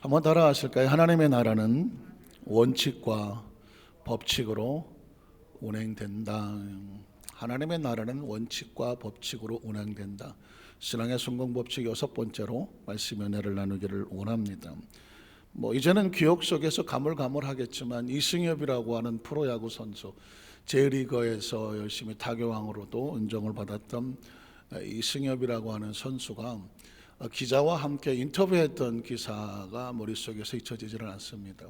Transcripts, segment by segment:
한번 따라하실까요? 하나님의 나라는 원칙과 법칙으로 운행된다. 하나님의 나라는 원칙과 법칙으로 운행된다. 신앙의 성공 법칙 6번째로 말씀 연애를 나누기를 원합니다. 이제는 기억 속에서 가물가물하겠지만 이승엽이라고 하는 프로야구 선수, J리거에서 열심히 타격왕으로도 인정을 받았던 이승엽이라고 하는 선수가 기자와 함께 인터뷰했던 기사가 머릿속에서 잊혀지지는 않습니다.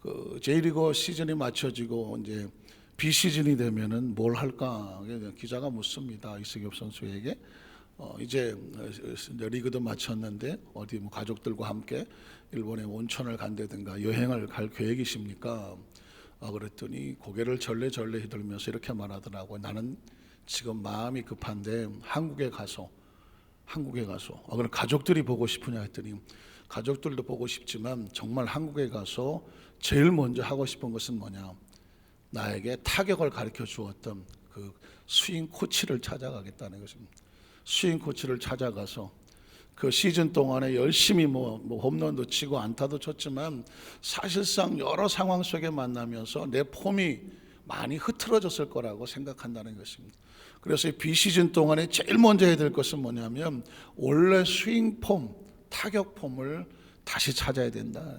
그 J리거 시즌이 맞춰지고 이제 비시즌이 되면은 뭘 할까 기자가 묻습니다. 이승엽 선수에게 이제 리그도 마쳤는데 어디 가족들과 함께 일본의 온천을 간다든가 여행을 갈 계획이십니까? 그랬더니 고개를 절레절레 휘둘면서 이렇게 말하더라고요. 나는 지금 마음이 급한데 한국에 가서 그럼 가족들이 보고 싶으냐 했더니 가족들도 보고 싶지만 정말 한국에 가서 제일 먼저 하고 싶은 것은 뭐냐, 나에게 타격을 가르쳐 주었던 그 스윙 코치를 찾아가겠다는 것입니다. 스윙 코치를 찾아가서 그 시즌 동안에 열심히 홈런도 치고 안타도 쳤지만 사실상 여러 상황 속에 만나면서 내 폼이 많이 흐트러졌을 거라고 생각한다는 것입니다. 그래서 이 비시즌 동안에 제일 먼저 해야 될 것은 뭐냐면 원래 스윙 폼, 타격 폼을 다시 찾아야 된다.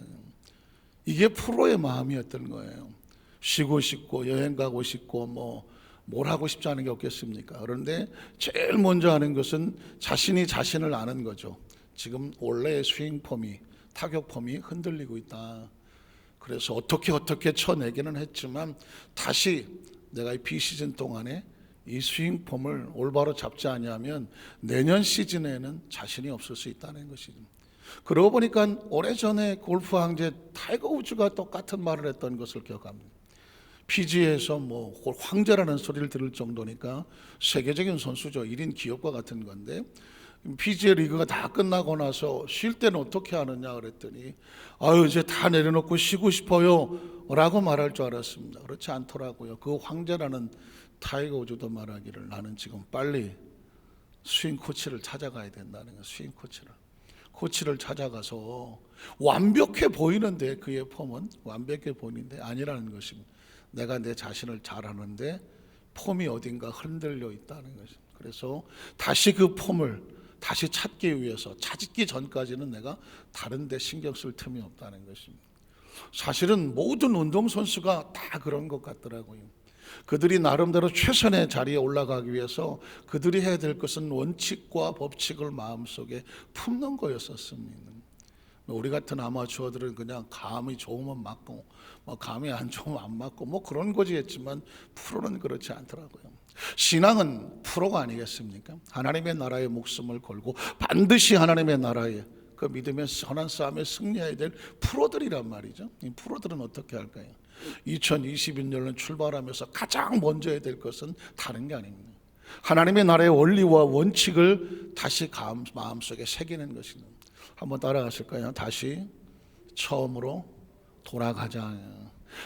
이게 프로의 마음이었던 거예요. 쉬고 싶고 여행 가고 싶고 뭘 하고 싶지 않은 게 없겠습니까? 그런데 제일 먼저 하는 것은 자신이 자신을 아는 거죠. 지금 원래의 스윙 폼이, 타격 폼이 흔들리고 있다. 그래서 어떻게 쳐내기는 했지만 다시 내가 이 비시즌 동안에 이 스윙 폼을 올바로 잡지 않으면 내년 시즌에는 자신이 없을 수 있다는 것이죠. 그러고 보니까 오래전에 골프 황제 타이거 우즈가 똑같은 말을 했던 것을 기억합니다. PGA에서 황제라는 소리를 들을 정도니까 세계적인 선수죠. 1인 기업과 같은 건데 PGA 리그가 다 끝나고 나서 쉴 때는 어떻게 하느냐 그랬더니 이제 다 내려놓고 쉬고 싶어요 라고 말할 줄 알았습니다. 그렇지 않더라고요. 그 황제라는 타이거 우즈도 말하기를 나는 지금 빨리 스윙 코치를 찾아가야 된다는 거예요. 스윙 코치를 찾아가서 완벽해 보이는데 그의 폼은 완벽해 보이는데 아니라는 것입니다. 내가 내 자신을 잘 아는데 폼이 어딘가 흔들려 있다는 것입니다. 그래서 다시 그 폼을 다시 찾기 위해서, 찾기 전까지는 내가 다른 데 신경 쓸 틈이 없다는 것입니다. 사실은 모든 운동선수가 다 그런 것 같더라고요. 그들이 나름대로 최선의 자리에 올라가기 위해서 그들이 해야 될 것은 원칙과 법칙을 마음속에 품는 거였었습니다. 우리 같은 아마추어들은 그냥 감이 좋으면 맞고 감이 안 좋으면 안 맞고 그런 거지 했지만 프로는 그렇지 않더라고요. 신앙은 프로가 아니겠습니까? 하나님의 나라에 목숨을 걸고 반드시 하나님의 나라에 그 믿음의 선한 싸움에 승리해야 될 프로들이란 말이죠. 이 프로들은 어떻게 할까요? 2021년을 출발하면서 가장 먼저 해야 될 것은 다른 게 아닙니다. 하나님의 나라의 원리와 원칙을 다시 마음속에 새기는 것입니다. 한번 따라가실까요? 다시 처음으로 돌아가자.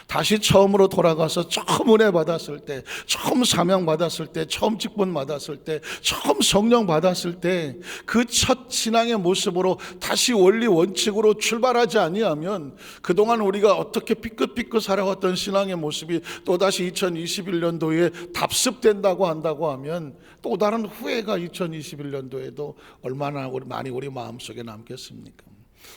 다시 처음으로 돌아가서 처음 은혜 받았을 때, 처음 사명 받았을 때, 처음 직분 받았을 때, 처음 성령 받았을 때 그 첫 신앙의 모습으로 다시 원리 원칙으로 출발하지 아니하면 그동안 우리가 어떻게 삐끗삐끗 살아왔던 신앙의 모습이 또다시 2021년도에 답습된다고 한다고 하면 또 다른 후회가 2021년도에도 얼마나 많이 우리 마음속에 남겠습니까?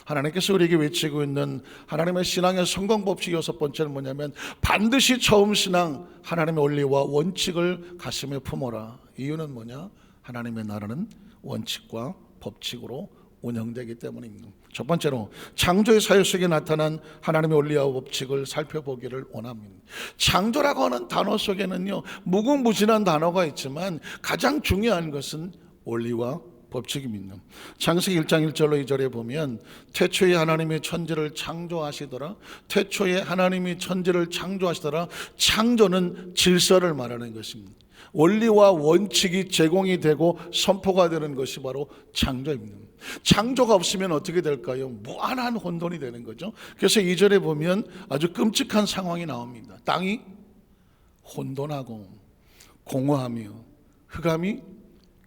하나님께서 우리에게 외치고 있는 하나님의 신앙의 성공 법칙 6번째는 뭐냐면 반드시 처음 신앙 하나님의 원리와 원칙을 가슴에 품어라. 이유는 뭐냐? 하나님의 나라는 원칙과 법칙으로 운영되기 때문입니다. 첫 번째로 창조의 사역 속에 나타난 하나님의 원리와 법칙을 살펴보기를 원합니다. 창조라고 하는 단어 속에는요 무궁무진한 단어가 있지만 가장 중요한 것은 원리와 법칙입니다. 창세기 1장 1절로 2절에 보면 태초에 하나님이 천지를 창조하시더라. 태초에 하나님이 천지를 창조하시더라. 창조는 질서를 말하는 것입니다. 원리와 원칙이 제공이 되고 선포가 되는 것이 바로 창조입니다. 창조가 없으면 어떻게 될까요? 무한한 혼돈이 되는 거죠. 그래서 2절에 보면 아주 끔찍한 상황이 나옵니다. 땅이 혼돈하고 공허하며 흑암이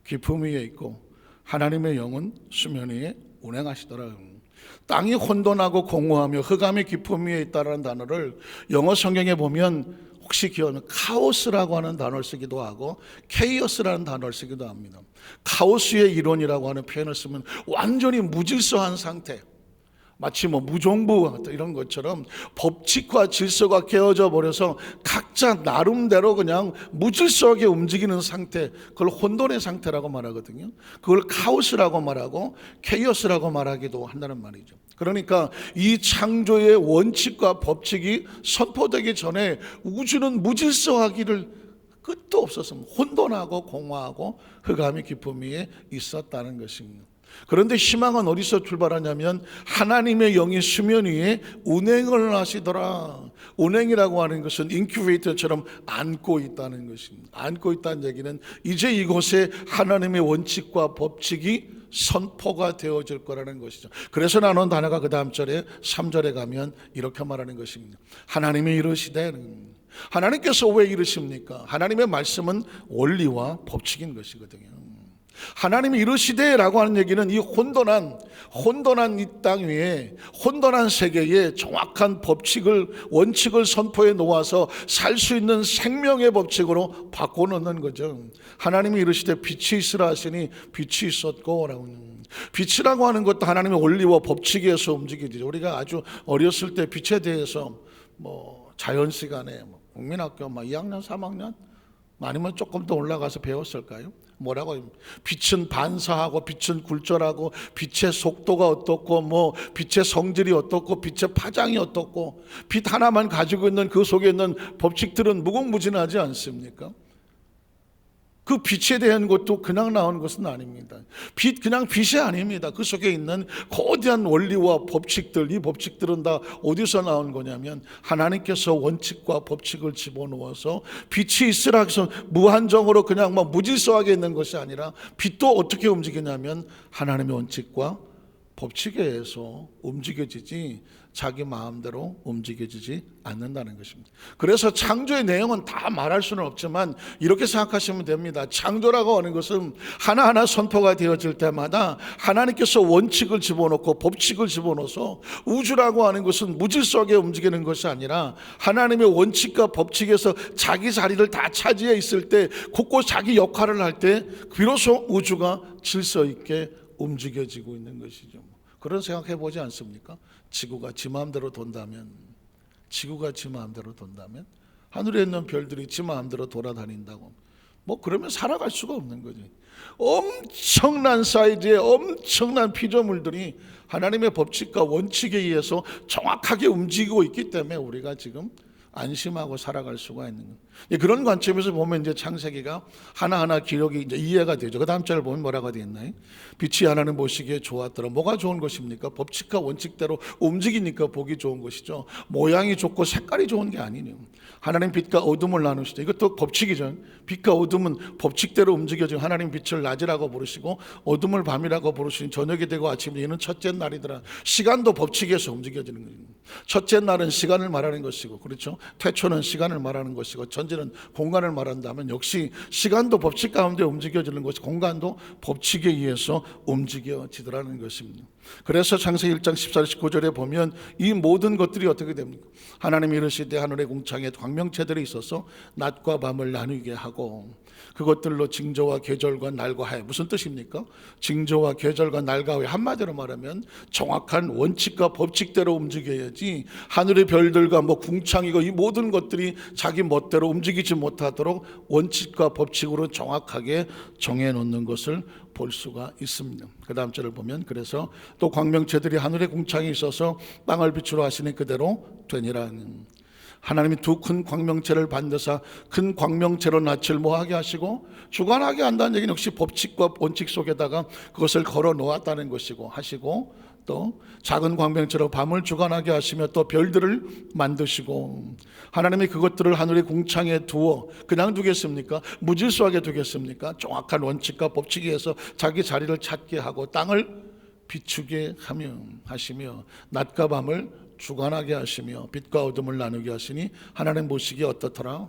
깊음 위에 있고 하나님의 영은 수면 위에 운행하시더라. 땅이 혼돈하고 공허하며 흑암의 깊음 위에 있다는 단어를 영어 성경에 보면 혹시 기억하면 카오스라고 하는 단어를 쓰기도 하고 케이오스라는 단어를 쓰기도 합니다. 카오스의 이론이라고 하는 표현을 쓰면 완전히 무질서한 상태, 마치 무정부 이런 것처럼 법칙과 질서가 깨어져 버려서 각자 나름대로 그냥 무질서하게 움직이는 상태, 그걸 혼돈의 상태라고 말하거든요. 그걸 카오스라고 말하고 케이오스라고 말하기도 한다는 말이죠. 그러니까 이 창조의 원칙과 법칙이 선포되기 전에 우주는 무질서하기를 끝도 없었습니다. 혼돈하고 공허하고 흑암의 깊음 위에 있었다는 것입니다. 그런데 희망은 어디서 출발하냐면 하나님의 영이 수면 위에 운행을 하시더라. 운행이라고 하는 것은 인큐베이터처럼 안고 있다는 것입니다. 안고 있다는 얘기는 이제 이곳에 하나님의 원칙과 법칙이 선포가 되어질 거라는 것이죠. 그래서 나눈 단어가 그 다음 절에 3절에 가면 이렇게 말하는 것입니다. 하나님이 이르시되, 하나님께서 왜 이르십니까? 하나님의 말씀은 원리와 법칙인 것이거든요. 하나님이 이르시되라고 하는 얘기는 이 혼돈한 이 땅 위에, 혼돈한 세계에 정확한 법칙을, 원칙을 선포해 놓아서 살 수 있는 생명의 법칙으로 바꿔놓는 거죠. 하나님이 이르시되 빛이 있으라 하시니 빛이 있었고 라고. 빛이라고 하는 것도 하나님의 원리와 법칙에서 움직이죠. 우리가 아주 어렸을 때 빛에 대해서 자연 시간에 국민학교 2학년 3학년 아니면 조금 더 올라가서 배웠을까요? 뭐라고? 빛은 반사하고 빛은 굴절하고 빛의 속도가 어떻고 빛의 성질이 어떻고 빛의 파장이 어떻고, 빛 하나만 가지고 있는 그 속에 있는 법칙들은 무궁무진하지 않습니까? 그 빛에 대한 것도 그냥 나온 것은 아닙니다. 빛 그냥 빛이 아닙니다. 그 속에 있는 거대한 원리와 법칙들, 이 법칙들은 다 어디서 나온 거냐면 하나님께서 원칙과 법칙을 집어넣어서 빛이 있으라 해서 무한정으로 그냥 무질서하게 있는 것이 아니라 빛도 어떻게 움직이냐면 하나님의 원칙과 법칙에 의해서 움직여지지 자기 마음대로 움직여지지 않는다는 것입니다. 그래서 창조의 내용은 다 말할 수는 없지만 이렇게 생각하시면 됩니다. 창조라고 하는 것은 하나하나 선포가 되어질 때마다 하나님께서 원칙을 집어넣고 법칙을 집어넣어서 우주라고 하는 것은 무질서하게 움직이는 것이 아니라 하나님의 원칙과 법칙에서 자기 자리를 다 차지해 있을 때, 곳곳 자기 역할을 할 때 비로소 우주가 질서 있게 움직여지고 있는 것이죠. 그런 생각해 보지 않습니까? 지구가 지 마음대로 돈다면, 하늘에 있는 별들이 지 마음대로 돌아다닌다고, 그러면 살아갈 수가 없는 거지. 엄청난 사이즈의 엄청난 피조물들이 하나님의 법칙과 원칙에 의해서 정확하게 움직이고 있기 때문에 우리가 지금 안심하고 살아갈 수가 있는 거예요. 그런 관점에서 보면 이제 창세기가 하나하나 기록이 이제 이해가 되죠. 그 다음 절을 보면 뭐라고 되어 있나요? 빛이 하나님 보시기에 좋았더라. 뭐가 좋은 것입니까? 법칙과 원칙대로 움직이니까 보기 좋은 것이죠. 모양이 좋고 색깔이 좋은 게 아니네요. 하나님 빛과 어둠을 나누시죠. 이것도 법칙이죠. 빛과 어둠은 법칙대로 움직여지고, 하나님 빛을 낮이라고 부르시고 어둠을 밤이라고 부르시니 저녁이 되고 아침이 이는 첫째 날이더라. 시간도 법칙에서 움직여지는 거예요. 첫째 날은 시간을 말하는 것이고, 그렇죠? 태초는 시간을 말하는 것이고, 전지는 공간을 말한다면 역시 시간도 법칙 가운데 움직여지는 것이, 공간도 법칙에 의해서 움직여지더라는 것입니다. 그래서 창세기 1장 14절 19절에 보면 이 모든 것들이 어떻게 됩니까? 하나님이 이르시되 하늘의 궁창에 광명체들이 있어서 낮과 밤을 나누게 하고 그것들로 징조와 계절과 날과 해. 무슨 뜻입니까? 징조와 계절과 날과 해, 한마디로 말하면 정확한 원칙과 법칙대로 움직여야지 하늘의 별들과 궁창이고 이 모든 것들이 자기 멋대로 움직이지 못하도록 원칙과 법칙으로 정확하게 정해놓는 것을 볼 수가 있습니다. 그 다음 절을 보면 그래서 또 광명체들이 하늘의 궁창에 있어서 땅을 빛으로 하시니 그대로 되니라. 하나님이 두 큰 광명체를 반드사 큰 광명체로 낯을 뭐하게 하시고 주관하게 한다는 얘기는 역시 법칙과 원칙 속에다가 그것을 걸어 놓았다는 것이고 하시고, 또 작은 광명체로 밤을 주관하게 하시며 또 별들을 만드시고, 하나님이 그것들을 하늘의 궁창에 두어 그냥 두겠습니까? 무질서하게 두겠습니까? 정확한 원칙과 법칙에 의해서 자기 자리를 찾게 하고 땅을 비추게 하시며 낮과 밤을 주관하게 하시며 빛과 어둠을 나누게 하시니 하나님 보시기에 어떻더라?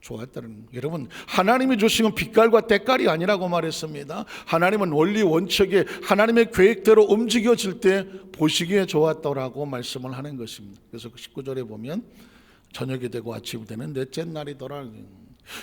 좋았다는 거예요. 여러분, 하나님이 주신 건 빛깔과 때깔이 아니라고 말했습니다. 하나님은 원리 원칙에 하나님의 계획대로 움직여질 때 보시기에 좋았다라고 말씀을 하는 것입니다. 그래서 19절에 보면 저녁이 되고 아침이 되는 넷째 날이더라.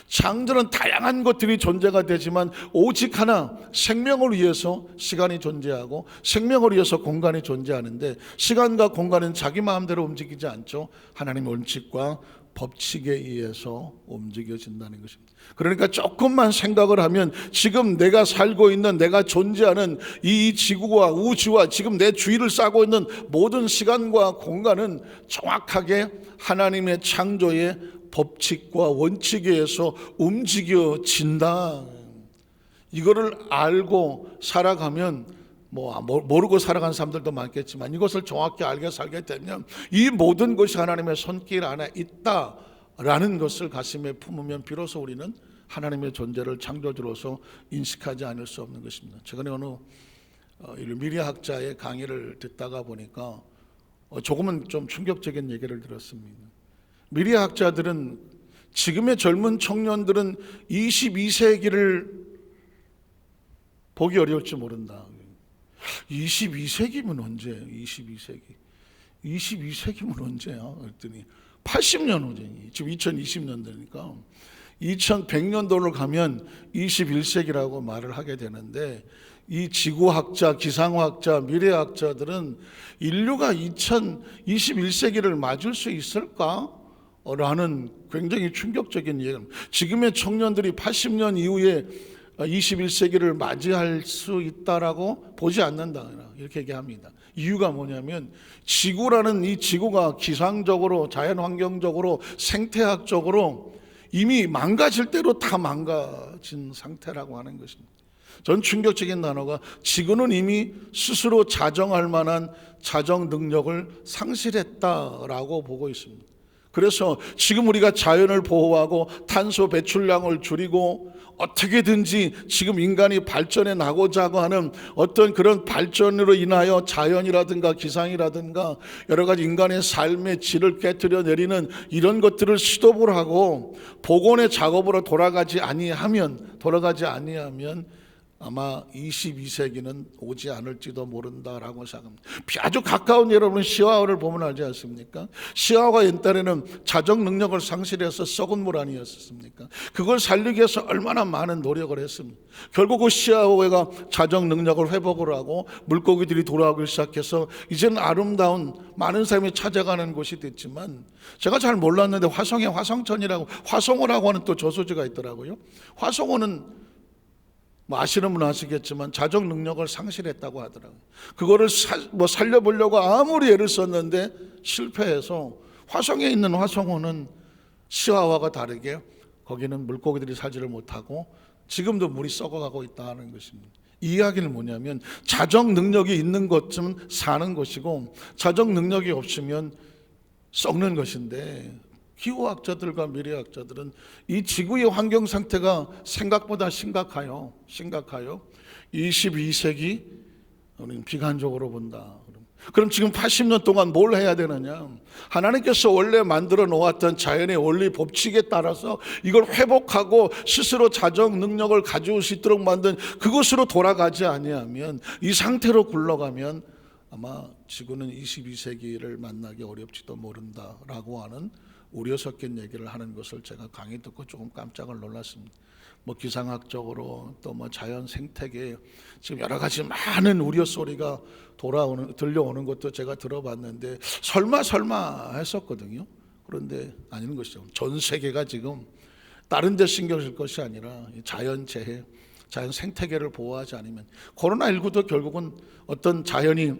창조는 다양한 것들이 존재가 되지만 오직 하나, 생명을 위해서 시간이 존재하고 생명을 위해서 공간이 존재하는데, 시간과 공간은 자기 마음대로 움직이지 않죠. 하나님의 원칙과 법칙에 의해서 움직여진다는 것입니다. 그러니까 조금만 생각을 하면 지금 내가 살고 있는, 내가 존재하는 이 지구와 우주와 지금 내 주위를 싸고 있는 모든 시간과 공간은 정확하게 하나님의 창조의 법칙과 원칙에 의해서 움직여진다. 이거를 알고 살아가면, 모르고 살아간 사람들도 많겠지만 이것을 정확히 알게 살게 되면 이 모든 것이 하나님의 손길 안에 있다라는 것을 가슴에 품으면 비로소 우리는 하나님의 존재를 창조주로서 인식하지 않을 수 없는 것입니다. 최근에 어느 미래학자의 강의를 듣다가 보니까 조금은 좀 충격적인 얘기를 들었습니다. 미래학자들은 지금의 젊은 청년들은 22세기를 보기 어려울지 모른다. 22세기면 언제? 22세기면 언제야? 그랬더니 80년 후지. 지금 2020년대니까 2100년도로 가면 21세기라고 말을 하게 되는데, 이 지구학자, 기상학자, 미래학자들은 인류가 2021세기를 맞을 수 있을까? 라는 굉장히 충격적인 얘기입니다. 지금의 청년들이 80년 이후에 21세기를 맞이할 수 있다라고 보지 않는다, 이렇게 얘기합니다. 이유가 뭐냐면 지구라는 이 지구가 기상적으로, 자연환경적으로, 생태학적으로 이미 망가질 대로 다 망가진 상태라고 하는 것입니다. 전 충격적인 단어가, 지구는 이미 스스로 자정할 만한 자정 능력을 상실했다라고 보고 있습니다. 그래서 지금 우리가 자연을 보호하고 탄소 배출량을 줄이고 어떻게든지 지금 인간이 발전해 나고자 하는 어떤 그런 발전으로 인하여 자연이라든가 기상이라든가 여러 가지 인간의 삶의 질을 깨뜨려 내리는 이런 것들을 시도를 하고 복원의 작업으로 돌아가지 아니하면 아마 22세기는 오지 않을지도 모른다라고 생각합니다. 아주 가까운 여러분 시와를 보면 알지 않습니까? 시와가 옛날에는 자정 능력을 상실해서 썩은 물 아니었습니까? 그걸 살리기 위해서 얼마나 많은 노력을 했습니까? 결국 그 시와가 자정 능력을 회복을 하고 물고기들이 돌아오기 시작해서 이제는 아름다운 많은 사람이 찾아가는 곳이 됐지만, 제가 잘 몰랐는데 화성에 화성천이라고, 화성호라고 하는 또 저수지가 있더라고요. 화성호는 아시는 분은 아시겠지만 자정 능력을 상실했다고 하더라고요. 그거를 살려보려고 아무리 애를 썼는데 실패해서 화성에 있는 화성호는 시화와 다르게 거기는 물고기들이 살지를 못하고 지금도 물이 썩어가고 있다는 것입니다. 이 이야기는 뭐냐면 자정 능력이 있는 것쯤 사는 것이고 자정 능력이 없으면 썩는 것인데, 기후학자들과 미래학자들은 이 지구의 환경 상태가 생각보다 심각해요. 22세기 우리는 비관적으로 본다. 그럼 지금 80년 동안 뭘 해야 되느냐? 하나님께서 원래 만들어 놓았던 자연의 원리 법칙에 따라서 이걸 회복하고 스스로 자정 능력을 가져올 수 있도록 만든 그것으로 돌아가지 아니하면, 이 상태로 굴러가면 아마 지구는 22세기를 만나기 어렵지도 모른다라고 하는 우려 섞인 얘기를 하는 것을 제가 강의 듣고 조금 깜짝을 놀랐습니다. 기상학적으로 또 자연 생태계 지금 여러 가지 많은 우려 소리가 들려오는 것도 제가 들어봤는데 설마 했었거든요. 그런데 아닌 것이죠. 전 세계가 지금 다른 데 신경 쓸 것이 아니라 자연 재해, 자연 생태계를 보호하지 않으면, 코로나19도 결국은 어떤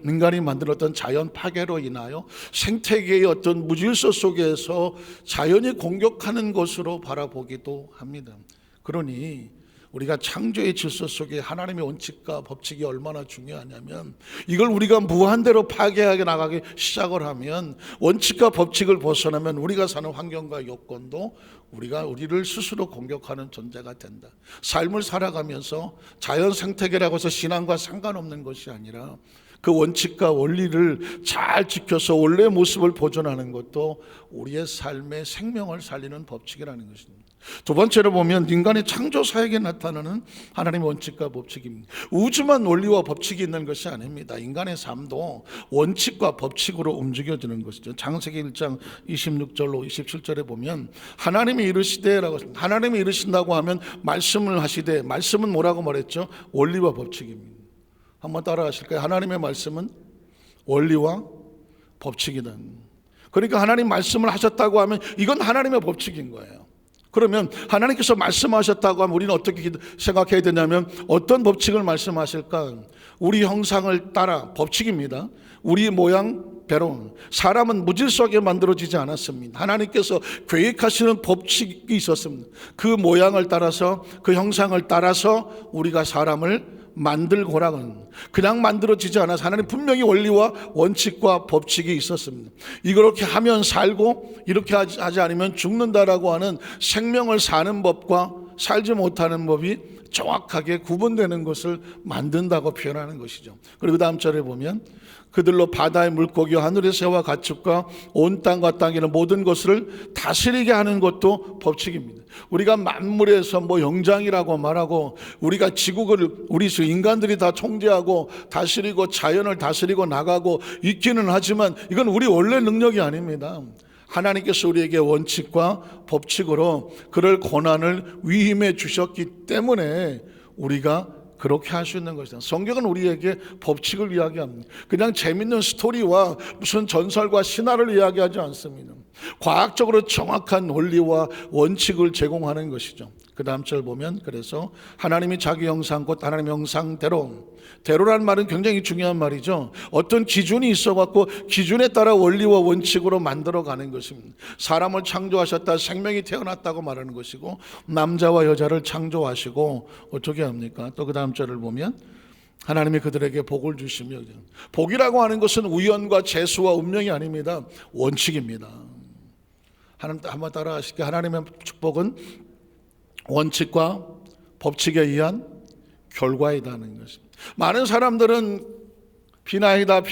인간이 만든 어떤 자연 파괴로 인하여 생태계의 어떤 무질서 속에서 자연이 공격하는 것으로 바라보기도 합니다. 그러니 우리가 창조의 질서 속에 하나님의 원칙과 법칙이 얼마나 중요하냐면, 이걸 우리가 무한대로 파괴하게 나가기 시작을 하면, 원칙과 법칙을 벗어나면 우리가 사는 환경과 여건도 우리를 스스로 공격하는 존재가 된다. 삶을 살아가면서 자연 생태계라고 해서 신앙과 상관없는 것이 아니라 그 원칙과 원리를 잘 지켜서 원래의 모습을 보존하는 것도 우리의 삶의 생명을 살리는 법칙이라는 것입니다. 두 번째로 보면 인간의 창조 사역에 나타나는 하나님의 원칙과 법칙입니다. 우주만 원리와 법칙이 있는 것이 아닙니다. 인간의 삶도 원칙과 법칙으로 움직여지는 것이죠. 창세기 1장 26절로 27절에 보면 하나님이 이르시되라고, 하나님이 이르신다고 하면 말씀을 하시되, 말씀은 뭐라고 말했죠? 원리와 법칙입니다. 한번 따라 하실까요? 하나님의 말씀은 원리와 법칙이다. 그러니까 하나님 말씀을 하셨다고 하면 이건 하나님의 법칙인 거예요. 그러면 하나님께서 말씀하셨다고 하면 우리는 어떻게 생각해야 되냐면, 어떤 법칙을 말씀하실까? 우리 형상을 따라, 법칙입니다. 우리 모양대로. 사람은 무질서하게 만들어지지 않았습니다. 하나님께서 계획하시는 법칙이 있었습니다. 그 모양을 따라서, 그 형상을 따라서 우리가 사람을 만들고라는, 그냥 만들어지지 않아서 하나님 분명히 원리와 원칙과 법칙이 있었습니다. 이렇게 하면 살고 이렇게 하지 않으면 죽는다라고 하는 생명을 사는 법과 살지 못하는 법이 정확하게 구분되는 것을 만든다고 표현하는 것이죠. 그리고 그 다음 절에 보면 그들로 바다의 물고기와 하늘의 새와 가축과 온 땅과 땅에 있는 모든 것을 다스리게 하는 것도 법칙입니다. 우리가 만물에서 영장이라고 말하고, 우리가 지구를 우리 인간들이 다 통제하고 다스리고 자연을 다스리고 나가고 있기는 하지만 이건 우리 원래 능력이 아닙니다. 하나님께서 우리에게 원칙과 법칙으로 그럴 권한을 위임해 주셨기 때문에 우리가 그렇게 할 수 있는 것이다. 성경은 우리에게 법칙을 이야기합니다. 그냥 재밌는 스토리와 무슨 전설과 신화를 이야기하지 않습니다. 과학적으로 정확한 원리와 원칙을 제공하는 것이죠. 그 다음 절 보면, 그래서 하나님이 자기 형상 곧 하나님의 형상대로, 대로란 말은 굉장히 중요한 말이죠. 어떤 기준이 있어갖고 기준에 따라 원리와 원칙으로 만들어가는 것입니다. 사람을 창조하셨다, 생명이 태어났다고 말하는 것이고, 남자와 여자를 창조하시고 어떻게 합니까? 또 그 다음 절을 보면 하나님이 그들에게 복을 주시며, 복이라고 하는 것은 우연과 재수와 운명이 아닙니다. 원칙입니다. 하나님, 한번 따라 하실게요. 하나님의 축복은 원칙과 법칙에 의한 결과이다는 것입니다. 많은 사람들은 비나이다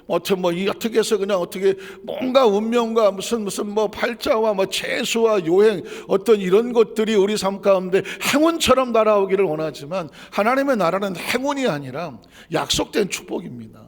어떻게 해서 그냥 어떻게 뭔가 운명과 무슨 팔자와 재수와 요행, 어떤 이런 것들이 우리 삶 가운데 행운처럼 날아오기를 원하지만, 하나님의 나라는 행운이 아니라 약속된 축복입니다.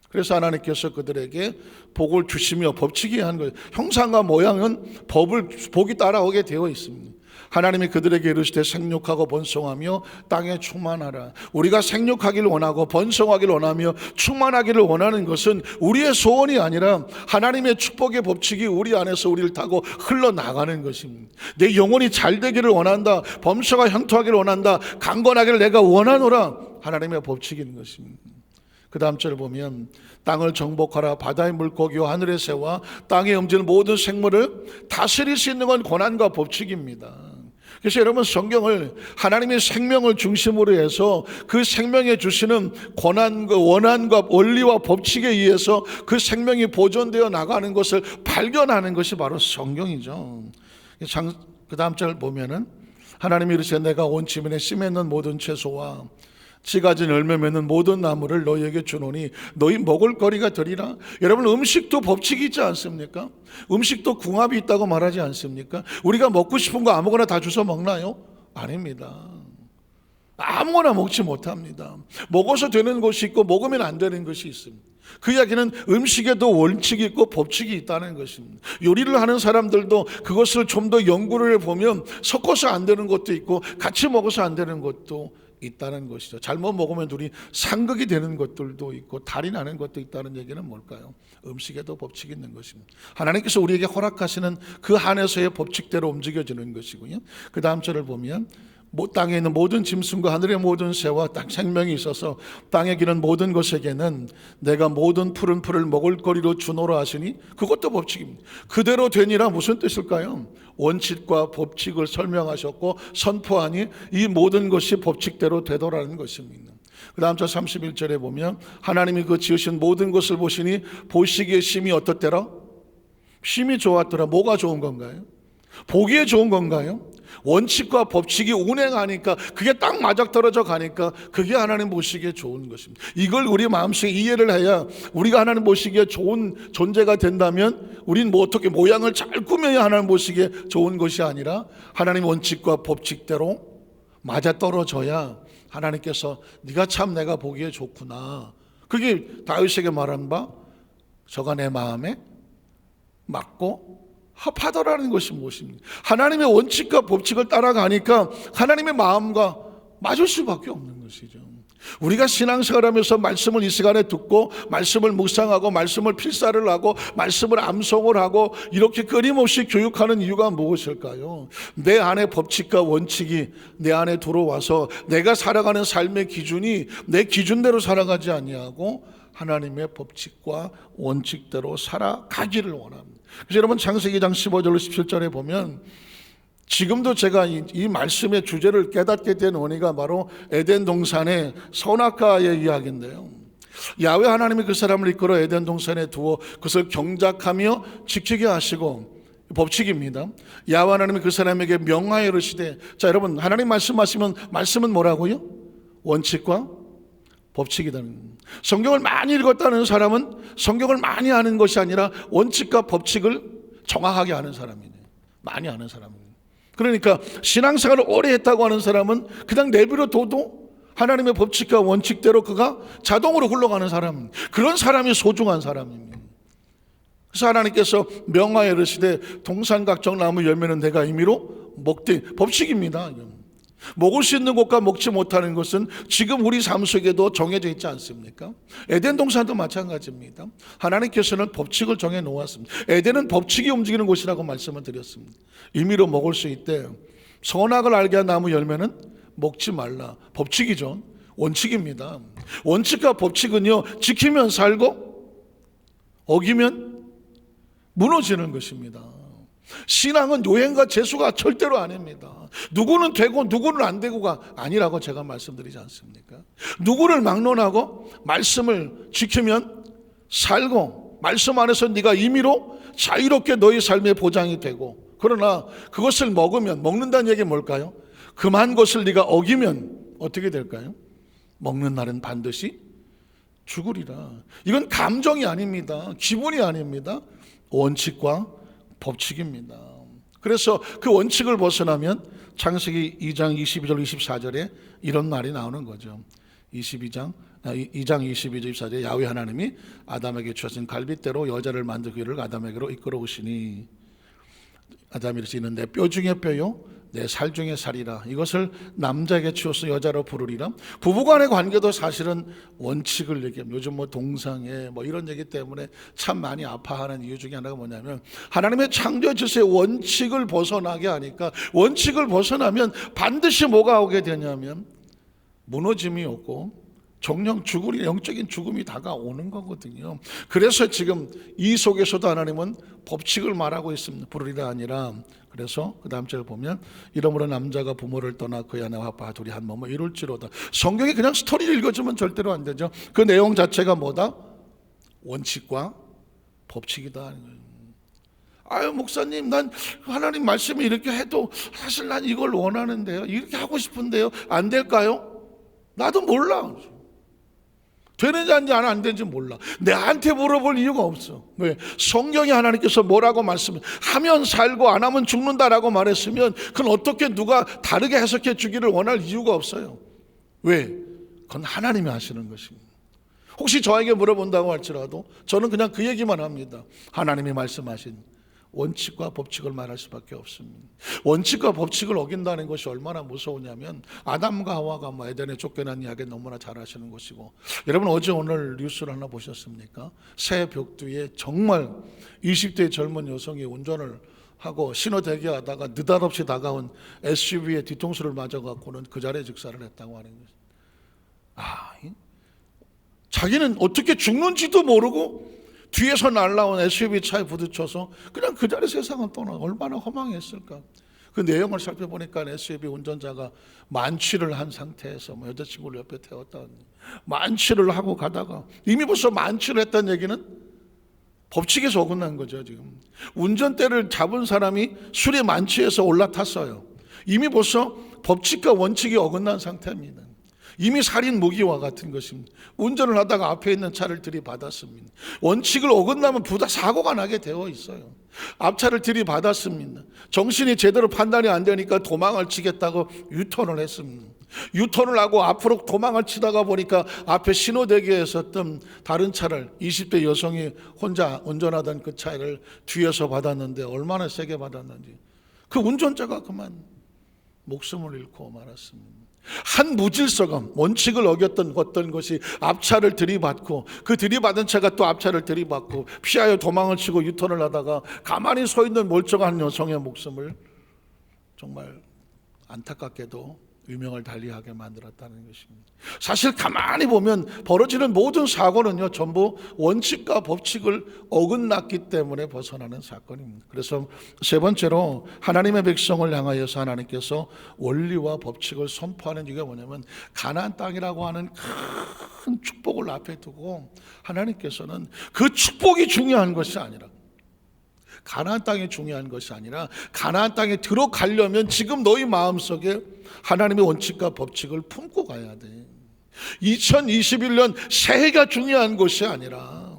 그래서 하나님께서 그들에게 복을 주시며 법칙이 한 거예요. 형상과 모양은 복이 따라오게 되어 있습니다. 하나님이 그들에게 이르시되 생육하고 번성하며 땅에 충만하라. 우리가 생육하기를 원하고 번성하기를 원하며 충만하기를 원하는 것은 우리의 소원이 아니라 하나님의 축복의 법칙이 우리 안에서 우리를 타고 흘러나가는 것입니다. 내 영혼이 잘 되기를 원한다, 범사가 형통하기를 원한다, 강건하기를 내가 원하노라, 하나님의 법칙인 것입니다. 그 다음 절을 보면 땅을 정복하라. 바다의 물고기와 하늘의 새와 땅에 움직이는 모든 생물을 다스릴 수 있는 건 권한과 법칙입니다. 그래서 여러분, 성경을 하나님의 생명을 중심으로 해서 그 생명에 주시는 권한과 원한과 원리와 법칙에 의해서 그 생명이 보존되어 나가는 것을 발견하는 것이 바로 성경이죠. 그 다음 절을 보면은 하나님이 이르시되 내가 온 지면에 씨 맺는 모든 채소와 지 가진 열매 맺는 모든 나무를 너희에게 주노니 너희 먹을 거리가 되리라. 여러분, 음식도 법칙이 있지 않습니까? 음식도 궁합이 있다고 말하지 않습니까? 우리가 먹고 싶은 거 아무거나 다 주워 먹나요? 아닙니다. 아무거나 먹지 못합니다. 먹어서 되는 것이 있고 먹으면 안 되는 것이 있습니다. 그 이야기는 음식에도 원칙이 있고 법칙이 있다는 것입니다. 요리를 하는 사람들도 그것을 좀 더 연구를 해보면 섞어서 안 되는 것도 있고 같이 먹어서 안 되는 것도 있다는 것이죠. 잘못 먹으면 둘이 상극이 되는 것들도 있고 달이 나는 것도 있다는 얘기는 뭘까요? 음식에도 법칙이 있는 것입니다. 하나님께서 우리에게 허락하시는 그 한에서의 법칙대로 움직여지는 것이고요. 그 다음 절을 보면 땅에 있는 모든 짐승과 하늘의 모든 새와 땅 생명이 있어서 땅에 기는 모든 것에게는 내가 모든 푸른 풀을 먹을 거리로 주노라 하시니, 그것도 법칙입니다. 그대로 되니라 무슨 뜻일까요? 원칙과 법칙을 설명하셨고 선포하니 이 모든 것이 법칙대로 되더라는 것입니다. 그 다음 절 31절에 보면 하나님이 그 지으신 모든 것을 보시니 보시기에 심히 어떻더라? 심히 좋았더라. 뭐가 좋은 건가요? 보기에 좋은 건가요? 원칙과 법칙이 운행하니까 그게 딱 맞아떨어져 가니까 그게 하나님 보시기에 좋은 것입니다. 이걸 우리 마음속에 이해를 해야 우리가 하나님 보시기에 좋은 존재가 된다면 우린 뭐 어떻게 모양을 잘 꾸며야 하나님 보시기에 좋은 것이 아니라 하나님 원칙과 법칙대로 맞아떨어져야 하나님께서 네가 참 내가 보기에 좋구나. 그게 다윗에게 말한 바 저가 내 마음에 맞고 합하더라는 것이 무엇입니까? 하나님의 원칙과 법칙을 따라가니까 하나님의 마음과 맞을 수밖에 없는 것이죠. 우리가 신앙생활하면서 말씀을 이 시간에 듣고 말씀을 묵상하고 말씀을 필사를 하고 말씀을 암송을 하고 이렇게 끊임없이 교육하는 이유가 무엇일까요? 내 안에 법칙과 원칙이 내 안에 들어와서 내가 살아가는 삶의 기준이 내 기준대로 살아가지 아니하고 하나님의 법칙과 원칙대로 살아가기를 원합니다. 그래서 여러분 창세기 2장 15절로 17절에 보면 지금도 제가 이 말씀의 주제를 깨닫게 된 원리가 바로 에덴 동산의 선악과의 이야기인데요. 야훼 하나님이 그 사람을 이끌어 에덴 동산에 두어 그것을 경작하며 지키게 하시고 법칙입니다. 야훼 하나님이 그 사람에게 명하여 이르시되, 자 여러분 하나님 말씀하시면 말씀은 뭐라고요? 원칙과 법칙이다는. 성경을 많이 읽었다는 사람은 성경을 많이 아는 것이 아니라 원칙과 법칙을 정확하게 아는 사람이에요. 많이 아는 사람이에요. 그러니까 신앙생활을 오래 했다고 하는 사람은 그냥 내버려 둬도 하나님의 법칙과 원칙대로 그가 자동으로 흘러가는 사람, 그런 사람이 소중한 사람입니다. 그래서 하나님께서 명하여 이르시되 동산 각종 나무 열매는 내가 임의로 먹되, 법칙입니다. 먹을 수 있는 것과 먹지 못하는 것은 지금 우리 삶 속에도 정해져 있지 않습니까? 에덴 동산도 마찬가지입니다. 하나님께서는 법칙을 정해 놓았습니다. 에덴은 법칙이 움직이는 곳이라고 말씀을 드렸습니다. 임의로 먹을 수 있대. 선악을 알게 한 나무 열매는 먹지 말라. 법칙이죠. 원칙입니다. 원칙과 법칙은요, 지키면 살고 어기면 무너지는 것입니다. 신앙은 요행과 재수가 절대로 아닙니다. 누구는 되고 누구는 안 되고가 아니라고 제가 말씀드리지 않습니까? 누구를 막론하고 말씀을 지키면 살고 말씀 안에서 네가 임의로 자유롭게 너의 삶의 보장이 되고, 그러나 그것을 먹으면, 먹는다는 얘기는 뭘까요? 금한 것을 네가 어기면 어떻게 될까요? 먹는 날은 반드시 죽으리라. 이건 감정이 아닙니다. 기분이 아닙니다. 원칙과 법칙입니다. 그래서 그 원칙을 벗어나면 창세기 2장 22절 24절에 이런 말이 나오는 거죠. 2장 22절 24절에 야훼 하나님이 아담에게 주신 갈빗대로 여자를 만들기를 아담에게로 이끌어 오시니, 아담이 이르시는 내 뼈 중에 뼈요 내 살 중에 살이라. 이것을 남자에게 주어서 여자로 부르리라. 부부간의 관계도 사실은 원칙을 얘기합니다. 요즘 뭐 동상애 뭐 이런 얘기 때문에 참 많이 아파하는 이유 중에 하나가 뭐냐면 하나님의 창조 질서의 원칙을 벗어나게 하니까, 원칙을 벗어나면 반드시 뭐가 오게 되냐면 무너짐이 오고 정령 죽으리, 영적인 죽음이 다가오는 거거든요. 그래서 지금 이 속에서도 하나님은 법칙을 말하고 있습니다. 부르리가 아니라. 그래서 그 다음 절을 보면 이러므로 남자가 부모를 떠나 그의 아내와 아빠 둘이 한 몸을 이룰지로다. 성경이 그냥 스토리를 읽어주면 절대로 안 되죠. 그 내용 자체가 뭐다? 원칙과 법칙이다. 아유 목사님, 난 하나님 말씀이 이렇게 해도 사실 난 이걸 원하는데요, 이렇게 하고 싶은데요, 안 될까요? 나도 몰라. 되는지 안 되는지 몰라. 내한테 물어볼 이유가 없어. 왜? 성경이 하나님께서 뭐라고 말씀하면 살고 안 하면 죽는다라고 말했으면 그건 어떻게 누가 다르게 해석해 주기를 원할 이유가 없어요. 왜? 그건 하나님이 하시는 것입니다. 혹시 저에게 물어본다고 할지라도 저는 그냥 그 얘기만 합니다. 하나님이 말씀하신 원칙과 법칙을 말할 수밖에 없습니다. 원칙과 법칙을 어긴다는 것이 얼마나 무서우냐면 아담과 하와가 에덴에 쫓겨난 이야기 너무나 잘 아시는 것이고, 여러분 어제 오늘 뉴스를 하나 보셨습니까? 새 벽두에 정말 20대 젊은 여성이 운전을 하고 신호 대기하다가 느닷없이 다가온 SUV의 뒤통수를 맞아갖고는 그 자리에 즉사를 했다고 하는 것입니다. 자기는 어떻게 죽는지도 모르고 뒤에서 날라온 SUV 차에 부딪혀서 그냥 그 자리 세상을 떠나. 얼마나 허망했을까. 그 내용을 살펴보니까 SUV 운전자가 만취를 한 상태에서 여자친구를 옆에 태웠다. 만취를 하고 가다가 이미 벌써 만취를 했다는 얘기는 법칙에서 어긋난 거죠. 지금 운전대를 잡은 사람이 술에 만취해서 올라탔어요. 이미 벌써 법칙과 원칙이 어긋난 상태입니다. 이미 살인 무기와 같은 것입니다. 운전을 하다가 앞에 있는 차를 들이받았습니다. 원칙을 어긋나면 부다 사고가 나게 되어 있어요. 앞차를 들이받았습니다. 정신이 제대로 판단이 안 되니까 도망을 치겠다고 유턴을 했습니다. 유턴을 하고 앞으로 도망을 치다가 보니까 앞에 신호대기에 섰던 다른 차를 20대 여성이 혼자 운전하던 그 차를 뒤에서 받았는데 얼마나 세게 받았는지 그 운전자가 그만 목숨을 잃고 말았습니다. 한 무질서감, 원칙을 어겼던 어떤 것이 앞차를 들이받고 그 들이받은 차가 또 앞차를 들이받고 피하여 도망을 치고 유턴을 하다가 가만히 서 있는 멀쩡한 여성의 목숨을 정말 안타깝게도 유명을 달리하게 만들었다는 것입니다. 사실 가만히 보면 벌어지는 모든 사고는요 전부 원칙과 법칙을 어긋났기 때문에 벗어나는 사건입니다. 그래서 세 번째로 하나님의 백성을 향하여서 하나님께서 원리와 법칙을 선포하는 이유가 뭐냐면 가나안 땅이라고 하는 큰 축복을 앞에 두고 하나님께서는 그 축복이 중요한 것이 아니라 가나안 땅이 중요한 것이 아니라 가나안 땅에 들어가려면 지금 너희 마음속에 하나님의 원칙과 법칙을 품고 가야 돼. 2021년 새해가 중요한 것이 아니라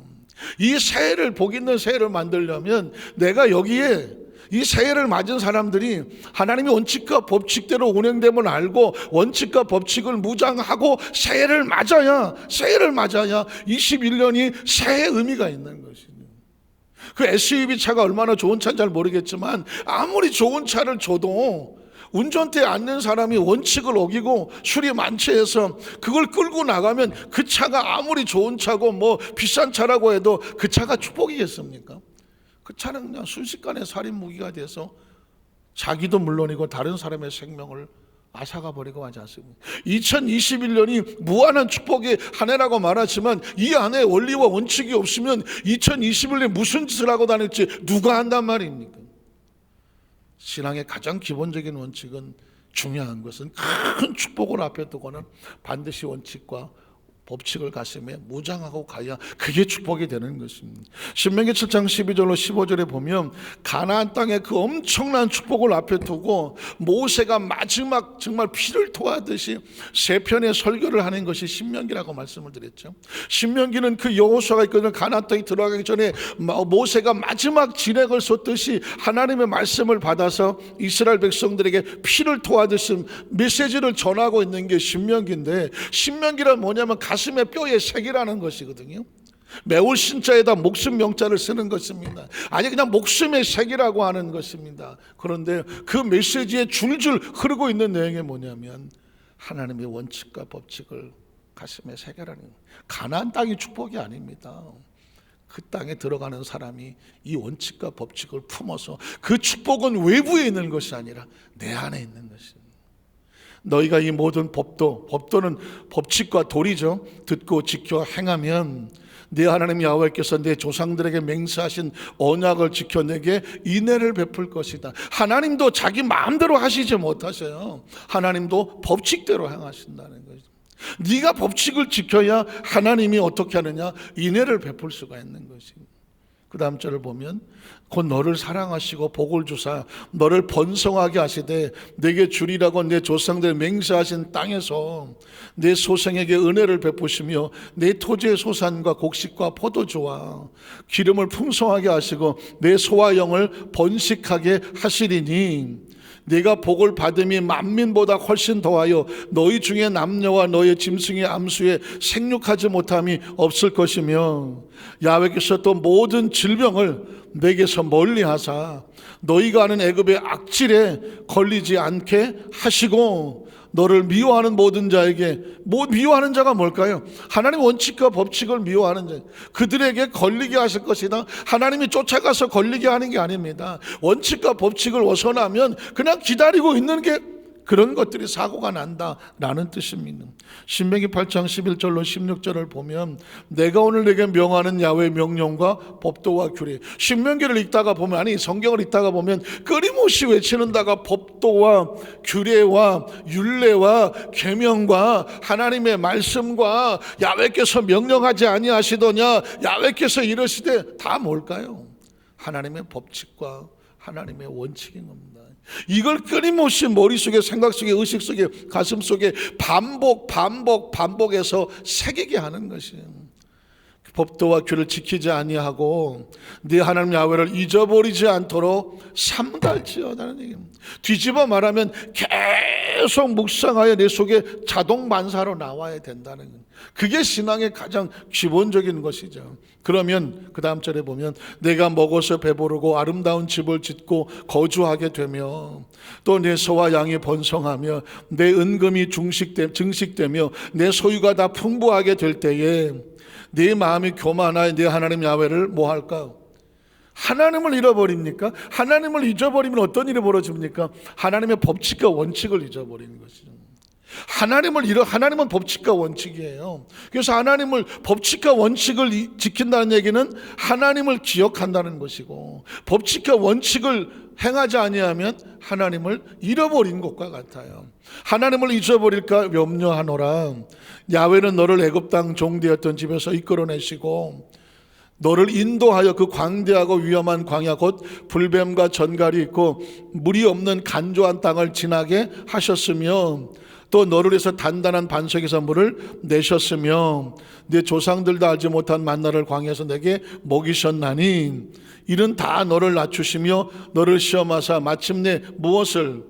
이 새해를 복 있는 새해를 만들려면 내가 여기에 이 새해를 맞은 사람들이 하나님의 원칙과 법칙대로 운행됨을 알고 원칙과 법칙을 무장하고 새해를 맞아야 21년이 새해 의미가 있는 것이죠. 그 SUV 차가 얼마나 좋은 차인지 잘 모르겠지만 아무리 좋은 차를 줘도 운전대에 앉는 사람이 원칙을 어기고 술이 만취해서 그걸 끌고 나가면 그 차가 아무리 좋은 차고 뭐 비싼 차라고 해도 그 차가 축복이겠습니까? 그 차는 그냥 순식간에 살인 무기가 돼서 자기도 물론이고 다른 사람의 생명을 앗아가 버리고 하지 않습니까? 2021년이 무한한 축복의 한 해라고 말하지만 이 안에 원리와 원칙이 없으면 2021년에 무슨 짓을 하고 다닐지 누가 한단 말입니까? 신앙의 가장 기본적인 원칙은 중요한 것은 큰 축복을 앞에 두고는 반드시 원칙과 법칙을 가슴에 무장하고 가야 그게 축복이 되는 것입니다. 신명기 7장 12절로 15절에 보면 가나안 땅의 그 엄청난 축복을 앞에 두고 모세가 마지막 정말 피를 토하듯이 세 편의 설교를 하는 것이 신명기라고 말씀을 드렸죠. 신명기는 그 여호수아가 이끄는 가나안 땅에 들어가기 전에 모세가 마지막 진액을 쏟듯이 하나님의 말씀을 받아서 이스라엘 백성들에게 피를 토하듯이 메시지를 전하고 있는 게 신명기인데, 신명기란 뭐냐면 가슴의 뼈에 새기라는 것이거든요. 매울 신자에다 목숨 명자를 쓰는 것입니다. 아니 그냥 목숨의 색이라고 하는 것입니다. 그런데 그 메시지에 줄줄 흐르고 있는 내용이 뭐냐면 하나님의 원칙과 법칙을 가슴에 새겨라는 거예요. 가나안 땅이 축복이 아닙니다. 그 땅에 들어가는 사람이 이 원칙과 법칙을 품어서 그 축복은 외부에 있는 것이 아니라 내 안에 있는 것입니다. 너희가 이 모든 법도는 법칙과 도리죠. 듣고 지켜 행하면 내 하나님 야훼께서 내 조상들에게 맹세하신 언약을 지켜 내게 인애를 베풀 것이다. 하나님도 자기 마음대로 하시지 못하세요. 하나님도 법칙대로 행하신다는 거죠. 네가 법칙을 지켜야 하나님이 어떻게 하느냐? 인애를 베풀 수가 있는 것입니다. 그 다음 절을 보면 곧 너를 사랑하시고 복을 주사 너를 번성하게 하시되 내게 주리라고 내 조상들 맹세하신 땅에서 내 소생에게 은혜를 베푸시며 내 토지의 소산과 곡식과 포도주와 기름을 풍성하게 하시고 내 소와 영을 번식하게 하시리니 네가 복을 받음이 만민보다 훨씬 더하여 너희 중에 남녀와 너의 짐승의 암수에 생육하지 못함이 없을 것이며 야훼께서 또 모든 질병을 내게서 멀리하사 너희가 아는 애굽의 악질에 걸리지 않게 하시고 너를 미워하는 모든 자에게, 미워하는 자가 뭘까요? 하나님 원칙과 법칙을 미워하는 자, 그들에게 걸리게 하실 것이다. 하나님이 쫓아가서 걸리게 하는 게 아닙니다. 원칙과 법칙을 어선하면 그냥 기다리고 있는 게 그런 것들이 사고가 난다라는 뜻입니다. 신명기 8장 11절로 16절을 보면 내가 오늘 내게 명하는 야훼의 명령과 법도와 규례. 신명기를 읽다가 보면, 아니 성경을 읽다가 보면 끊임없이 외치는 다가 법도와 규례와 율례와 계명과 하나님의 말씀과 야훼께서 명령하지 아니하시더냐, 야훼께서 이러시되 다 뭘까요? 하나님의 법칙과 하나님의 원칙인 겁니다. 이걸 끊임없이 머릿속에, 생각 속에, 의식 속에, 가슴 속에 반복해서 새기게 하는 것이에요. 법도와 규를 지키지 아니하고 네 하나님 야훼를 잊어버리지 않도록 삼갈지어다는 얘기입니다. 뒤집어 말하면 계속 묵상하여 내 속에 자동 반사로 나와야 된다는 거예요. 그게 신앙의 가장 기본적인 것이죠. 그러면 그 다음 절에 보면 내가 먹어서 배부르고 아름다운 집을 짓고 거주하게 되며 또 내 소와 양이 번성하며 내 은금이 증식되며 내 소유가 다 풍부하게 될 때에 네 마음이 교만하여 네 하나님 야훼를 뭐 할까요? 하나님을 잃어버립니까? 하나님을 잊어버리면 어떤 일이 벌어집니까? 하나님의 법칙과 원칙을 잊어버리는 것이죠. 하나님은 법칙과 원칙이에요. 그래서 하나님을 법칙과 원칙을 지킨다는 얘기는 하나님을 기억한다는 것이고, 법칙과 원칙을 행하지 아니하면 하나님을 잃어버린 것과 같아요. 하나님을 잊어버릴까 염려하노라. 야훼는 너를 애굽 땅 종되었던 집에서 이끌어내시고 너를 인도하여 그 광대하고 위험한 광야 곧 불뱀과 전갈이 있고 물이 없는 간조한 땅을 지나게 하셨으며 또 너를 위해서 단단한 반석에서 물을 내셨으며 네 조상들도 알지 못한 만나를 광야에서 내게 먹이셨나니 이는 다 너를 낮추시며 너를 시험하사 마침내 무엇을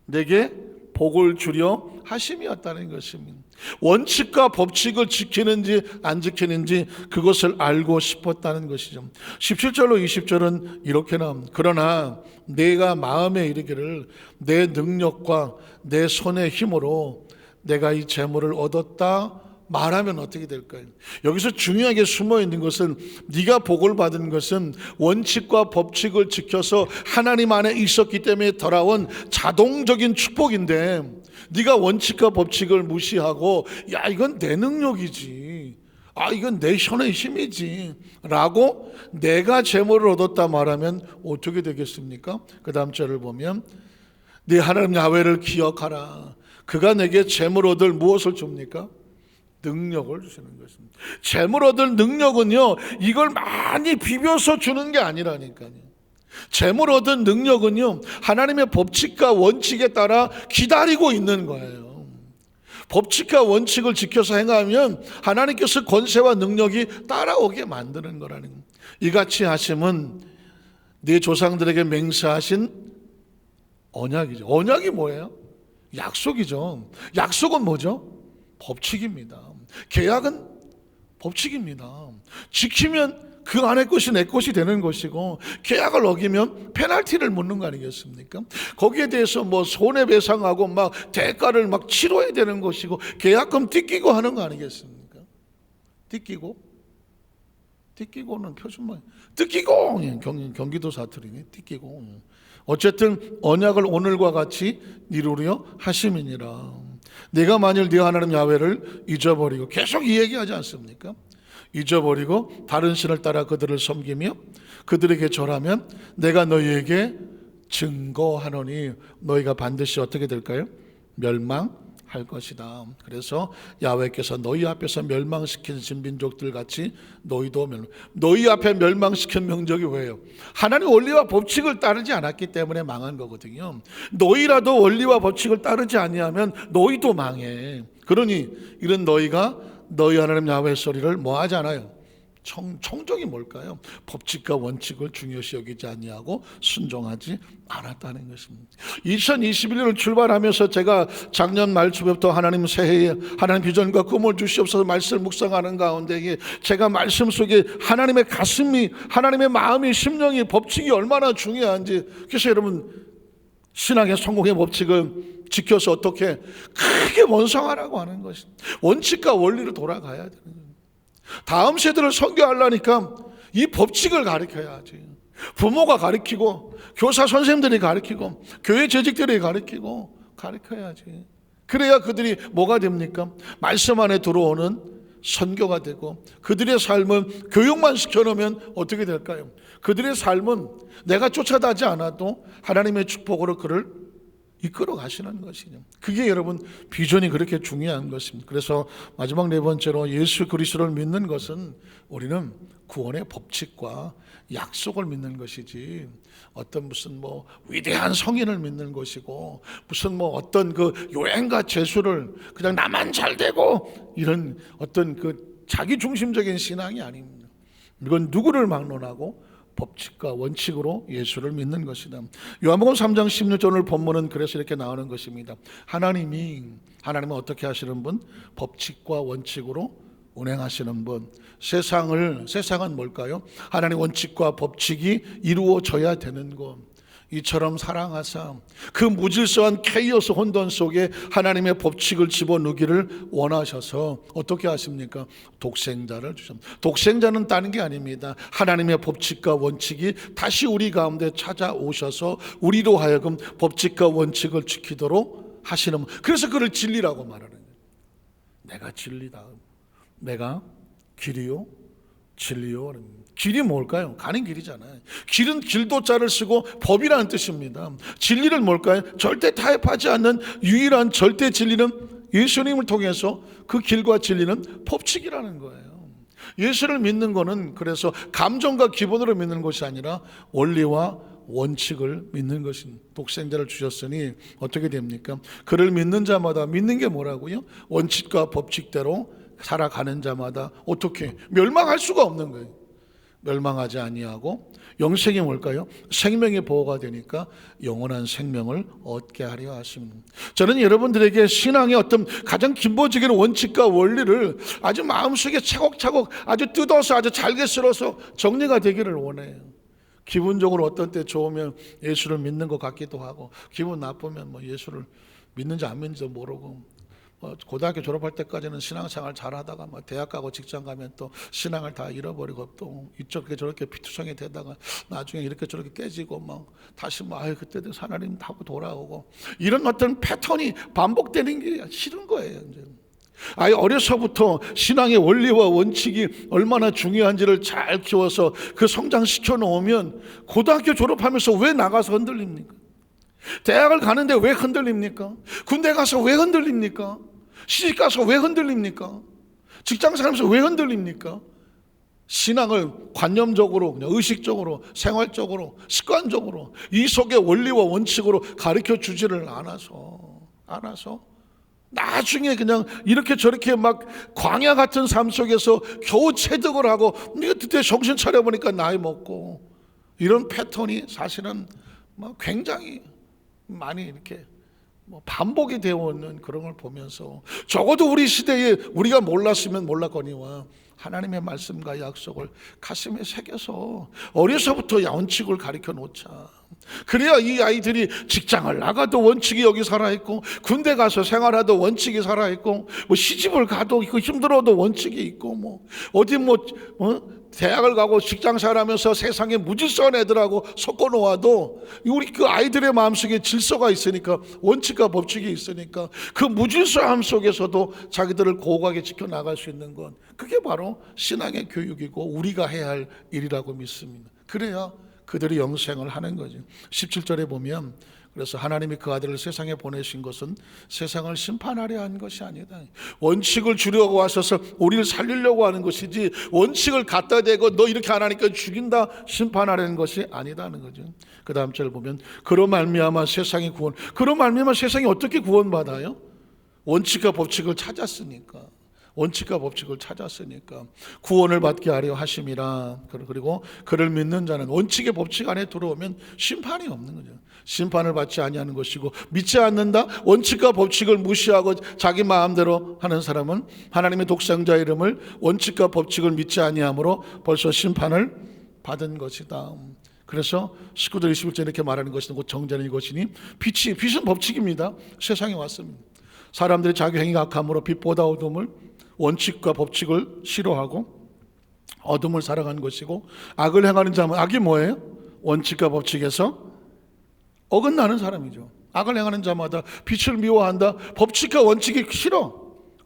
내게 복을 주려 하심이었다는 것입니다. 원칙과 법칙을 지키는지 안 지키는지 그것을 알고 싶었다는 것이죠. 17절로 20절은 이렇게 나옵니다. 그러나 내가 마음에 이르기를 내 능력과 내 손의 힘으로 내가 이 재물을 얻었다 말하면 어떻게 될까요? 여기서 중요하게 숨어 있는 것은 네가 복을 받은 것은 원칙과 법칙을 지켜서 하나님 안에 있었기 때문에 돌아온 자동적인 축복인데, 네가 원칙과 법칙을 무시하고 야 이건 내 능력이지, 이건 내 손의 힘이지 라고 내가 재물을 얻었다 말하면 어떻게 되겠습니까? 그 다음 절을 보면 네 하나님 야훼를 기억하라. 그가 내게 재물 얻을 무엇을 줍니까? 능력을 주시는 것입니다. 재물 얻을 능력은요, 이걸 많이 비벼서 주는 게 아니라니까요. 재물 얻은 능력은요, 하나님의 법칙과 원칙에 따라 기다리고 있는 거예요. 법칙과 원칙을 지켜서 행하면 하나님께서 권세와 능력이 따라오게 만드는 거라는 거예요. 이같이 하심은 네 조상들에게 맹세하신 언약이죠. 언약이 뭐예요? 약속이죠. 약속은 뭐죠? 법칙입니다. 계약은 법칙입니다. 지키면 그 안의 것이 내 것이 되는 것이고, 계약을 어기면 페널티를 묻는 거 아니겠습니까? 거기에 대해서 뭐 손해배상하고 막 대가를 막 치러야 되는 것이고, 계약금 띠끼고 하는 거 아니겠습니까? 띠끼고는 표준말 띠끼고, 경기도 사투리네. 띠끼고. 어쨌든 언약을 오늘과 같이 이루려 하심이니라. 내가 만일 네 하나님 야훼를 잊어버리고, 계속 이 얘기하지 않습니까? 잊어버리고 다른 신을 따라 그들을 섬기며 그들에게 절하면 내가 너희에게 증거하노니 너희가 반드시 어떻게 될까요? 멸망할 것이다. 그래서 야훼께서 너희 앞에서 멸망시킨 민족들 같이 너희도 너희 앞에 멸망시킨 명적이 왜요? 하나님 원리와 법칙을 따르지 않았기 때문에 망한 거거든요. 너희라도 원리와 법칙을 따르지 아니하면 너희도 망해. 그러니 이런 너희가 너희 하나님 야훼의 소리를 뭐 하지 않아요? 총정이 뭘까요? 법칙과 원칙을 중요시 여기지 아니하고 순종하지 않았다는 것입니다. 2021년을 출발하면서 제가 작년 말초부터 하나님 새해에 하나님 비전과 꿈을 주시옵소서 말씀을 묵상하는 가운데 제가 말씀 속에 하나님의 가슴이, 하나님의 마음이, 심령이, 법칙이 얼마나 중요한지, 그래서 여러분 신앙의 성공의 법칙을 지켜서 어떻게 크게 번성하라고 하는 것입니다. 원칙과 원리로 돌아가야 되는 거예요. 다음 세대를 선교하려니까 이 법칙을 가르쳐야지. 부모가 가르치고 교사 선생님들이 가르치고 교회 재직들이 가르쳐야지. 그래야 그들이 뭐가 됩니까? 말씀 안에 들어오는 선교가 되고, 그들의 삶은 교육만 시켜놓으면 어떻게 될까요? 그들의 삶은 내가 쫓아다지 않아도 하나님의 축복으로 그를 이끌어 가시는 것이죠. 그게 여러분 비전이 그렇게 중요한 것입니다. 그래서 마지막 네 번째로 예수 그리스도를 믿는 것은 우리는 구원의 법칙과 약속을 믿는 것이지 어떤 무슨 뭐 위대한 성인을 믿는 것이고 무슨 뭐 어떤 그 요행과 제수를 그냥 나만 잘 되고 이런 어떤 그 자기 중심적인 신앙이 아닙니다. 이건 누구를 막론하고 법칙과 원칙으로 예수를 믿는 것이다. 요한복음 3장 16절 본문은 그래서 이렇게 나오는 것입니다. 하나님은 어떻게 하시는 분? 법칙과 원칙으로 운행하시는 분. 세상은 뭘까요? 하나님의 원칙과 법칙이 이루어져야 되는 것. 이처럼 사랑하사 그 무질서한 케이오스 혼돈 속에 하나님의 법칙을 집어넣기를 원하셔서 어떻게 하십니까? 독생자를 주셨습니다. 독생자는 다른 게 아닙니다. 하나님의 법칙과 원칙이 다시 우리 가운데 찾아오셔서 우리로 하여금 법칙과 원칙을 지키도록 하시는, 그래서 그를 진리라고 말하는 거예요. 내가 진리다. 내가 길이요 진리요. 길이 뭘까요? 가는 길이잖아요. 길은 길도자를 쓰고 법이라는 뜻입니다. 진리는 뭘까요? 절대 타협하지 않는 유일한 절대 진리는 예수님을 통해서 그 길과 진리는 법칙이라는 거예요. 예수를 믿는 거는 그래서 감정과 기본으로 믿는 것이 아니라 원리와 원칙을 믿는 것입니다. 독생자를 주셨으니 어떻게 됩니까? 그를 믿는 자마다 믿는 게 뭐라고요? 원칙과 법칙대로 살아가는 자마다 어떻게 멸망할 수가 없는 거예요. 멸망하지 아니하고 영생이 뭘까요? 생명의 보호가 되니까 영원한 생명을 얻게 하려 하십니다. 저는 여러분들에게 신앙의 어떤 가장 기본적인 원칙과 원리를 아주 마음속에 차곡차곡 아주 뜯어서 아주 잘게 쓸어서 정리가 되기를 원해요. 기분적으로 어떤 때 좋으면 예수를 믿는 것 같기도 하고 기분 나쁘면 뭐 예수를 믿는지 안 믿는지도 모르고 고등학교 졸업할 때까지는 신앙생활 잘하다가 대학 가고 직장 가면 또 신앙을 다 잃어버리고 또 이쪽에 저렇게 피투성이 되다가 나중에 이렇게 저렇게 깨지고 다시 그때도 하나님 하고 돌아오고 이런 어떤 패턴이 반복되는 게 싫은 거예요. 이제. 아예 어려서부터 신앙의 원리와 원칙이 얼마나 중요한지를 잘 키워서 그 성장시켜 놓으면 고등학교 졸업하면서 왜 나가서 흔들립니까? 대학을 가는데 왜 흔들립니까? 군대 가서 왜 흔들립니까? 시집 가서 왜 흔들립니까? 직장 살면서 왜 흔들립니까? 신앙을 관념적으로, 그냥 의식적으로, 생활적으로, 습관적으로 이 속의 원리와 원칙으로 가르쳐 주지를 않아서 나중에 그냥 이렇게 저렇게 막 광야 같은 삶 속에서 겨우 체득을 하고 그때 정신 차려보니까 나이 먹고 이런 패턴이 사실은 굉장히 많이 이렇게 반복이 되어 있는 그런 걸 보면서 적어도 우리 시대에 우리가 몰랐으면 몰랐거니와 하나님의 말씀과 약속을 가슴에 새겨서 어려서부터 원칙을 가르쳐 놓자. 그래야 이 아이들이 직장을 나가도 원칙이 여기 살아있고 군대 가서 생활하도 원칙이 살아있고 시집을 가도 힘들어도 원칙이 있고 어디 대학을 가고 직장생활하면서 세상에 무질서한 애들하고 섞어 놓아도 우리 그 아이들의 마음속에 질서가 있으니까 원칙과 법칙이 있으니까 그 무질서함 속에서도 자기들을 고고하게 지켜나갈 수 있는 건 그게 바로 신앙의 교육이고 우리가 해야 할 일이라고 믿습니다. 그래야 그들이 영생을 하는 거죠. 17절에 보면 그래서 하나님이 그 아들을 세상에 보내신 것은 세상을 심판하려 한 것이 아니다. 원칙을 주려고 하셔서 우리를 살리려고 하는 것이지 원칙을 갖다 대고 너 이렇게 안 하니까 죽인다 심판하려는 것이 아니다는 거죠. 그 다음 절을 보면 그로 말미암아 세상이 그로 말미암아 세상이 어떻게 구원받아요? 원칙과 법칙을 찾았으니까. 원칙과 법칙을 찾았으니까 구원을 받게 하려 하심이라. 그리고 그를 믿는 자는 원칙의 법칙 안에 들어오면 심판이 없는 거죠. 심판을 받지 아니하는 것이고 믿지 않는다. 원칙과 법칙을 무시하고 자기 마음대로 하는 사람은 하나님의 독생자 이름을 원칙과 법칙을 믿지 아니함으로 벌써 심판을 받은 것이다. 그래서 19절 21절 이렇게 말하는 것은 곧 정죄는 이것이니 빛은 법칙입니다. 세상에 왔습니다. 사람들이 자기 행위가 악함으로 빛보다 어둠을 원칙과 법칙을 싫어하고 어둠을 살아가는 것이고 악을 행하는 자는 악이 뭐예요? 원칙과 법칙에서 어긋나는 사람이죠. 악을 행하는 자마다 빛을 미워한다. 법칙과 원칙이 싫어.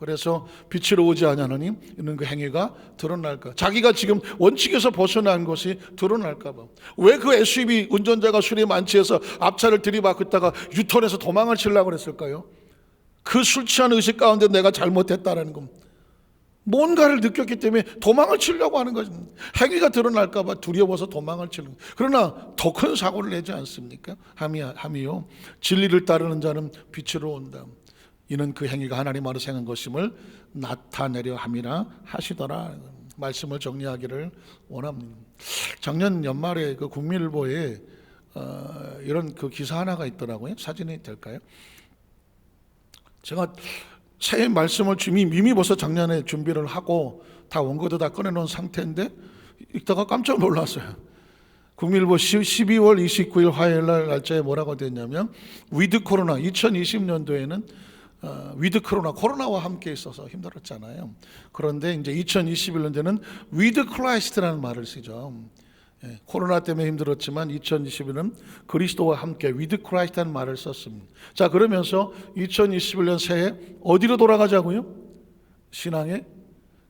그래서 빛으로 오지 아니하느니 이는 그 행위가 드러날까. 자기가 지금 원칙에서 벗어난 것이 드러날까 봐. 왜 그 SUV 운전자가 술이 만취해서 앞차를 들이받다가 유턴해서 도망을 치려고 그랬을까요? 그 술 취한 의식 가운데 내가 잘못했다라는 겁니다. 뭔가를 느꼈기 때문에 도망을 치려고 하는 거죠. 행위가 드러날까 봐 두려워서 도망을 치는 거예요. 그러나 더 큰 사고를 내지 않습니까? 함이요 진리를 따르는 자는 빛으로 온다. 이는 그 행위가 하나님 안에서 행한 것임을 나타내려 함이라 하시더라. 말씀을 정리하기를 원합니다. 작년 연말에 그 국민일보에 이런 그 기사 하나가 있더라고요. 사진이 될까요? 제가 새해 말씀을 이미 벌써 작년에 준비를 하고 다 원고도 다 꺼내놓은 상태인데 읽다가 깜짝 놀랐어요. 국민일보 12월 29일 화요일 날 날짜에 뭐라고 됐냐면 위드 코로나 2020년도에는 위드 코로나와 함께 있어서 힘들었잖아요. 그런데 이제 2021년도에는 위드 크라이스트라는 말을 쓰죠. 코로나 때문에 힘들었지만 2021년은 그리스도와 함께 위드 크라이스트라는 말을 썼습니다. 자, 그러면서 2021년 새해 어디로 돌아가자고요? 신앙의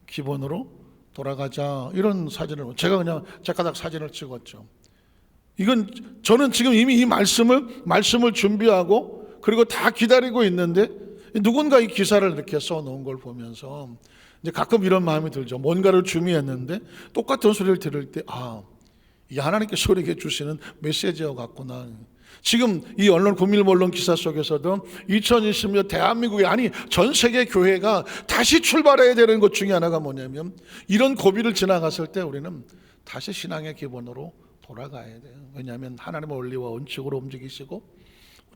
기본으로 돌아가자. 이런 사진을 제가 그냥 작가닥 사진을 찍었죠. 이건 저는 지금 이미 이 말씀을 준비하고 그리고 다 기다리고 있는데 누군가 이 기사를 이렇게 써놓은 걸 보면서 이제 가끔 이런 마음이 들죠. 뭔가를 준비했는데 똑같은 소리를 들을 때 이게 하나님께서 우리에게 주시는 메시지와 같구나. 지금 이 국민일보 언론 기사 속에서도 2020년 대한민국이 아니 전 세계 교회가 다시 출발해야 되는 것 중에 하나가 뭐냐면 이런 고비를 지나갔을 때 우리는 다시 신앙의 기본으로 돌아가야 돼요. 왜냐하면 하나님의 원리와 원칙으로 움직이시고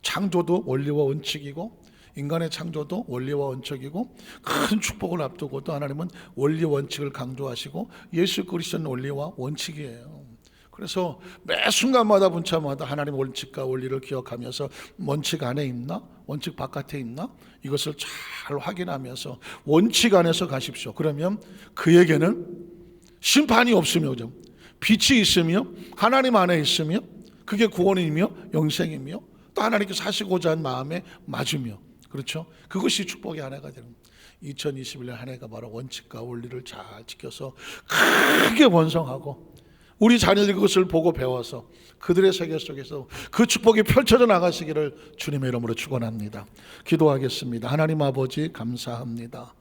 창조도 원리와 원칙이고 인간의 창조도 원리와 원칙이고 큰 축복을 앞두고 또 하나님은 원리 원칙을 강조하시고 예수 그리스도는 원리와 원칙이에요. 그래서 매 순간마다 분차마다 하나님의 원칙과 원리를 기억하면서 원칙 안에 있나? 원칙 바깥에 있나? 이것을 잘 확인하면서 원칙 안에서 가십시오. 그러면 그에게는 심판이 없으며 빛이 있으며 하나님 안에 있으며 그게 구원이며 영생이며 또 하나님께서 하시고자 한 마음에 맞으며 그렇죠? 그것이 축복의 한 해가 되는 2021년 한 해가 바로 원칙과 원리를 잘 지켜서 크게 번성하고 우리 자녀들이 그것을 보고 배워서 그들의 세계 속에서 그 축복이 펼쳐져 나가시기를 주님의 이름으로 축원합니다. 기도하겠습니다. 하나님 아버지 감사합니다.